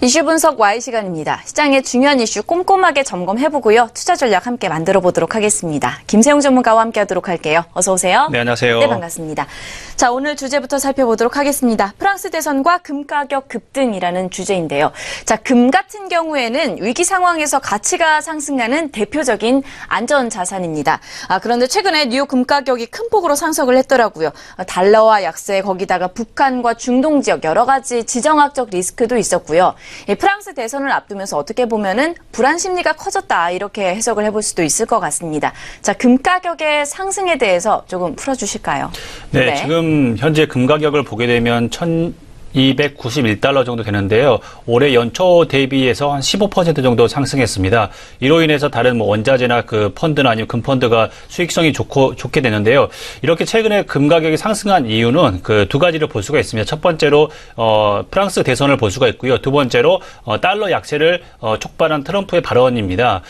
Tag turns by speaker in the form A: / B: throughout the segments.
A: 이슈 분석 Y 시간입니다. 시장의 중요한 이슈 꼼꼼하게 점검해보고요. 투자 전략 함께 만들어 보도록 하겠습니다. 김세용 전문가와 함께하도록 할게요. 어서 오세요.
B: 네, 안녕하세요.
A: 네, 반갑습니다. 자, 오늘 주제부터 살펴보도록 하겠습니다. 프랑스 대선과 금 가격 급등이라는 주제인데요. 자, 금 같은 경우에는 위기 상황에서 가치가 상승하는 대표적인 안전 자산입니다. 그런데 최근에 뉴욕 금 가격이 큰 폭으로 상승을 했더라고요. 달러와 약세, 거기다가 북한과 중동 지역 여러 가지 지정학적 리스크도 있었고요. 프랑스 대선을 앞두면서 어떻게 보면은 불안 심리가 커졌다 이렇게 해석을 해볼 수도 있을 것 같습니다. 자, 금 가격의 상승에 대해서 조금 풀어주실까요?
B: 네, 지금 현재 금 가격을 보게 되면 1,291달러 정도 되는데요. 올해 연초 대비해서 한 15% 정도 상승했습니다. 이로 인해서 다른 원자재나 그 펀드나 아니면 금 펀드가 수익성이 좋게 되는데요. 이렇게 최근에 금 가격이 상승한 이유는 그 두 가지를 볼 수가 있습니다. 첫 번째로 프랑스 대선을 볼 수가 있고요. 두 번째로 달러 약세를 촉발한 트럼프의 발언입니다.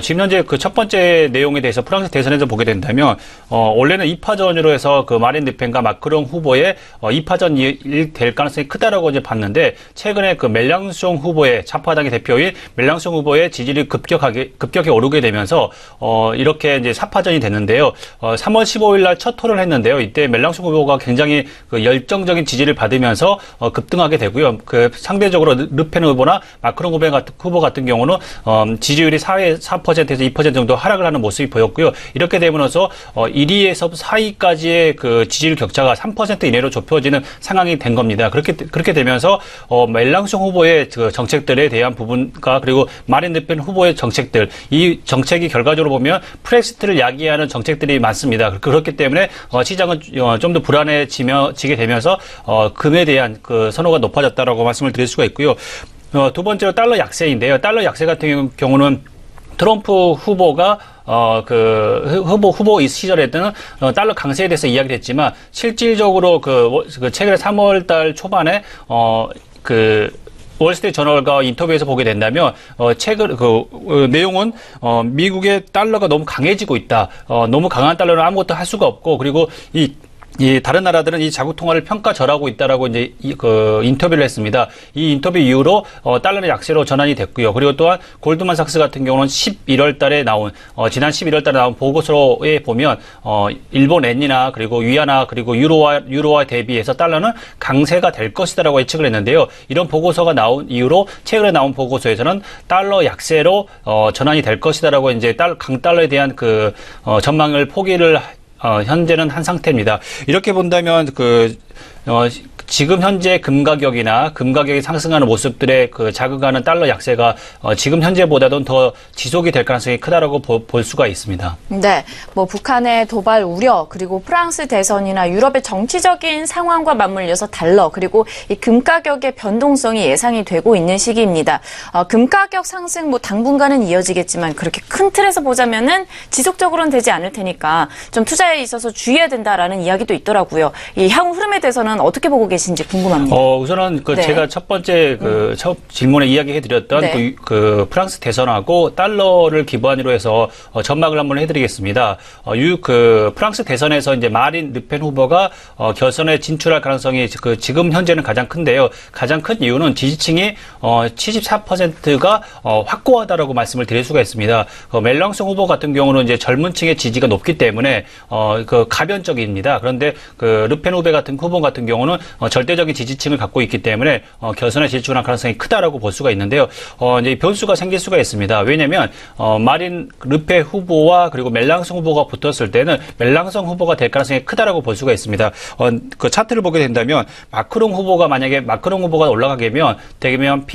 B: 지금 현재 그 첫 번째 내용에 대해서 프랑스 대선에서 보게 된다면 원래는 2파전으로 해서 그 마린 르펜과 마크롱 후보의 2파전이 될 가능성이 크다라고 이제 봤는데, 최근에 그 멜랑숑 후보의 좌파당의 대표인 멜랑숑 후보의 지지율이 급격히 오르게 되면서 이렇게 이제 4파전이 됐는데요. 3월 15일 날 첫 토론을 했는데요. 이때 멜랑숑 후보가 굉장히 그 열정적인 지지를 받으면서 급등하게 되고요. 그 상대적으로 르펜 후보나 마크롱 후보 같은 경우는 지지율이 4%에서 2% 정도 하락을 하는 모습이 보였고요. 이렇게 되면서 1위에서 4위까지의 그 지지율 격차가 3% 이내로 좁혀지는 상황이 된 겁니다. 그렇게 되면서 멜랑숑 후보의 그 정책들에 대한 부분과 그리고 마린 르펜 후보의 정책들, 이 정책이 결과적으로 보면 프렉시트를 야기하는 정책들이 많습니다. 그렇기 때문에 시장은 좀 더 불안해지게 되면서 금에 대한 그 선호가 높아졌다라고 말씀을 드릴 수가 있고요. 두 번째로 달러 약세인데요. 달러 약세 같은 경우는 트럼프 후보가 후보 시절에 때는 달러 강세에 대해서 이야기를 했지만, 실질적으로 최근에 3월 달 초반에 월스트리트 저널과 인터뷰에서 보게 된다면, 내용은, 미국의 달러가 너무 강해지고 있다. 너무 강한 달러는 아무것도 할 수가 없고, 그리고 다른 나라들은 이 자국 통화를 평가절하고 있다라고 이제 인터뷰를 했습니다. 이 인터뷰 이후로 달러는 약세로 전환이 됐고요. 그리고 또한 골드만삭스 같은 경우는 지난 11월 달에 나온 보고서에 보면 일본 엔이나 그리고 위안화 그리고 유로와 대비해서 달러는 강세가 될 것이다라고 예측을 했는데요. 이런 보고서가 나온 이후로 최근에 나온 보고서에서는 달러 약세로 전환이 될 것이다라고 이제 강달러에 대한 그 전망을 포기를 현재는 한 상태입니다. 이렇게 본다면 지금 현재 금 가격이 상승하는 모습들에 자극하는 달러 약세가 지금 현재보다도 더 지속이 될 가능성이 크다라고 볼 수가 있습니다.
A: 네, 북한의 도발 우려, 그리고 프랑스 대선이나 유럽의 정치적인 상황과 맞물려서 달러, 그리고 이 금 가격의 변동성이 예상이 되고 있는 시기입니다. 금 가격 상승 당분간은 이어지겠지만 그렇게 큰 틀에서 보자면은 지속적으로는 되지 않을 테니까 좀 투자에 있어서 주의해야 된다라는 이야기도 있더라고요. 이 향후 흐름에 대해서는 어떻게 보고 계신지 궁금합니다.
B: 우선은 제가 첫 번째 첫 질문에 이야기해드렸던
A: 네.
B: 그 프랑스 대선하고 달러를 기반으로 해서 전망을 한번 해드리겠습니다. 프랑스 대선에서 이제 마린 르펜 후보가 결선에 진출할 가능성이 지금 현재는 가장 큰데요. 가장 큰 이유는 지지층이 74%가 확고하다라고 말씀을 드릴 수가 있습니다. 멜랑숑 후보 같은 경우는 이제 젊은 층의 지지가 높기 때문에 가변적입니다. 그런데 르펜 후보 같은 경우는 절대적인 지지층을 갖고 있기 때문에 결선에 진출할 가능성이 크다라고 볼 수가 있는데요. 이제 변수가 생길 수가 있습니다. 왜냐하면 마린 르펜 후보와 그리고 멜랑숑 후보가 붙었을 때는 멜랑숑 후보가 될 가능성이 크다라고 볼 수가 있습니다. 그 차트를 보게 된다면 만약에 마크롱 후보가 올라가게 되면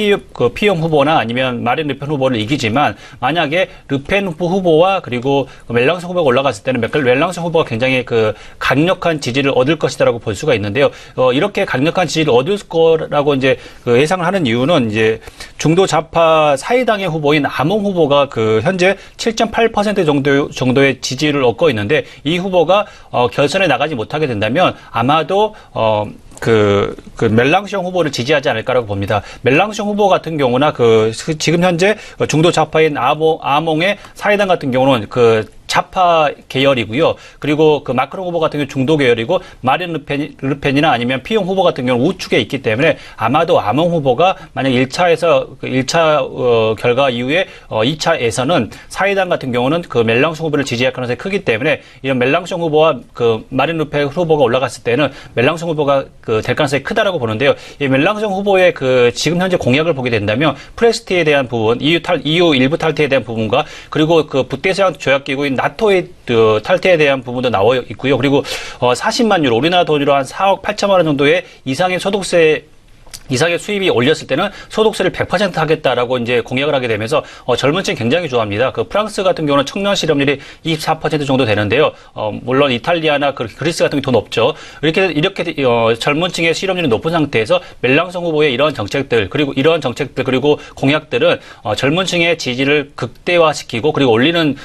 B: 피용 후보나 아니면 마린 르펜 후보를 이기지만, 만약에 르펜 후보와 그리고 멜랑숑 후보가 올라갔을 때는 멜랑숑 후보가 굉장히 강력한 지지를 얻을 것이다라고 볼 수가 있는데요. 이렇게 강력한 지지를 얻을 거라고 이제 예상을 하는 이유는, 이제 중도 좌파 사이당의 후보인 아몽 후보가 현재 7.8% 정도의 지지를 얻고 있는데, 이 후보가 결선에 나가지 못하게 된다면 아마도 멜랑숑 후보를 지지하지 않을까라고 봅니다. 멜랑숑 후보 같은 경우나 지금 현재 중도 좌파인 아몽의 사이당 같은 경우는 좌파 계열이고요. 그리고 그 마크롱 후보 같은 경우 중도 계열이고 마린 르펜이나 아니면 피용 후보 같은 경우는 우측에 있기 때문에 아마도 아몽 후보가 만약 1차에서 그 1차 결과 이후에 2차에서는 사회당 같은 경우는 그 멜랑숑 후보를 지지할 가능성이 크기 때문에 이런 멜랑숑 후보와 그 마린 르펜 후보가 올라갔을 때는 멜랑숑 후보가 그 될 가능성이 크다라고 보는데요. 이 멜랑숑 후보의 그 지금 현재 공약을 보게 된다면 프레스트에 대한 부분, EU 일부 탈퇴에 대한 부분과 그리고 그 북대서양 조약기구인 나토의 그 탈퇴에 대한 부분도 나와 있고요. 그리고 40만 유로, 우리나라 돈으로 한 4억 8천만 원 정도의 이상의 이상의 수입이 올렸을 때는 소득세를 100% 하겠다라고 이제 공약을 하게 되면서 젊은 층이 굉장히 좋아합니다. 그 프랑스 같은 경우는 청년 실업률이 24% 정도 되는데요. 물론 이탈리아나 그리스 같은 게 더 높죠. 이렇게 젊은 층의 실업률이 높은 상태에서 멜랑숑 후보의 이러한 정책들 그리고 공약들은 젊은 층의 지지를 극대화시키고 그리고 올리는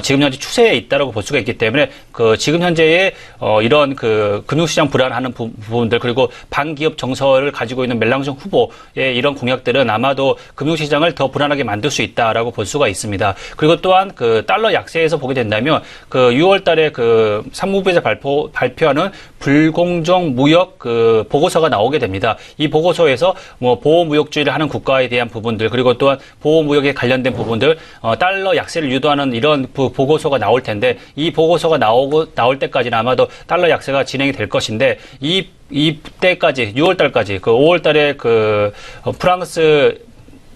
B: 지금 현재 추세에 있다라고 볼 수가 있기 때문에 그 지금 현재의 이런 그 금융시장 불안하는 부분들 그리고 반기업 정서를 가지고 있는 멜랑숑 후보의 이런 공약들은 아마도 금융시장을 더 불안하게 만들 수 있다라고 볼 수가 있습니다. 그리고 또한 그 달러 약세에서 보게 된다면 그 6월 달에 그 상무부에서 발표하는 불공정 무역 그 보고서가 나오게 됩니다. 이 보고서에서 뭐 보호무역주의를 하는 국가에 대한 부분들 그리고 또한 보호무역에 관련된 부분들 달러 약세를 유도하는 이런 보고서가 나올 텐데 이 보고서가 나올 때까지는 아마도 달러 약세가 진행이 될 것인데 이때까지 6월 달까지 그 5월 달에 그 프랑스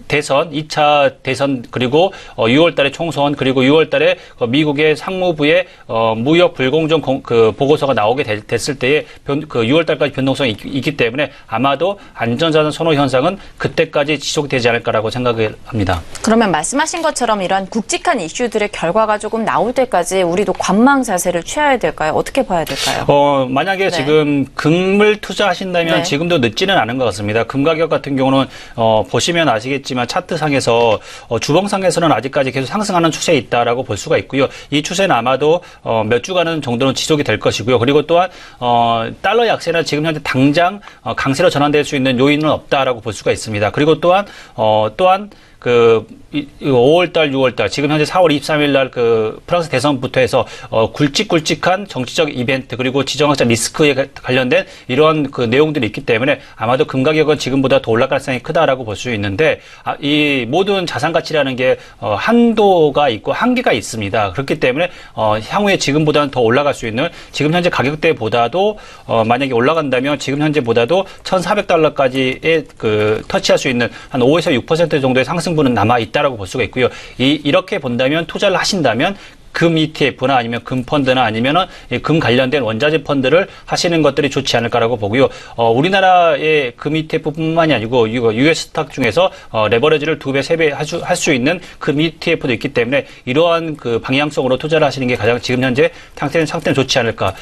B: 대선, 2차 대선, 그리고 6월 달에 총선, 그리고 6월 달에 미국의 상무부의 무역 불공정 그 보고서가 나오게 됐을 때에 그 6월 달까지 변동성이 있기 때문에 아마도 안전자산 선호 현상은 그때까지 지속되지 않을까라고 생각을 합니다.
A: 그러면 말씀하신 것처럼 이런 굵직한 이슈들의 결과가 조금 나올 때까지 우리도 관망 자세를 취해야 될까요? 어떻게 봐야 될까요?
B: 만약에
A: 네.
B: 지금 금을 투자하신다면
A: 네.
B: 지금도 늦지는 않은 것 같습니다. 금 가격 같은 경우는 보시면 아시겠지만 차트상에서 주봉상에서는 아직까지 계속 상승하는 추세에 있다라고 볼 수가 있고요. 이 추세는 아마도 몇 주간은 정도는 지속이 될 것이고요. 그리고 또한 달러 약세는 지금 현재 당장 강세로 전환될 수 있는 요인은 없다라고 볼 수가 있습니다. 그리고 또한 그 5월달, 6월달, 지금 현재 4월 23일 날 그 프랑스 대선부터 해서 굵직굵직한 정치적 이벤트 그리고 지정학적 리스크에 관련된 이러한 그 내용들이 있기 때문에 아마도 금 가격은 지금보다 더 올라갈 가능성이 크다라고 볼 수 있는데 이 모든 자산 가치라는 게 한도가 있고 한계가 있습니다. 그렇기 때문에 향후에 지금보다는 더 올라갈 수 있는 지금 현재 가격대보다도 만약에 올라간다면 지금 현재보다도 1,400달러까지의 그 터치할 수 있는 한 5에서 6% 정도의 상승분은 남아 있다라고 볼 수가 있고요. 이렇게 본다면 투자를 하신다면 금 ETF나 아니면 금 펀드나 아니면은 금 관련된 원자재 펀드를 하시는 것들이 좋지 않을까라고 보고요. 우리나라의 금 ETF뿐만이 아니고 US 스탁 중에서 레버리지를 2배, 3배 할 수 있는 금 ETF도 있기 때문에 이러한 그 방향성으로 투자를 하시는 게 가장 지금 현재 상태는 좋지 않을까.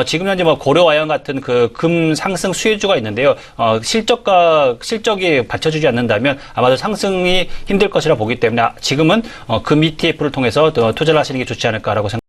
B: 지금 현재 뭐 고려와양 같은 그 금 상승 수혜주가 있는데요. 실적이 받쳐주지 않는다면 아마도 상승이 힘들 것이라 보기 때문에 지금은 금 ETF를 통해서 투자를 하시는 게 좋지 않을까라고 생각합니다.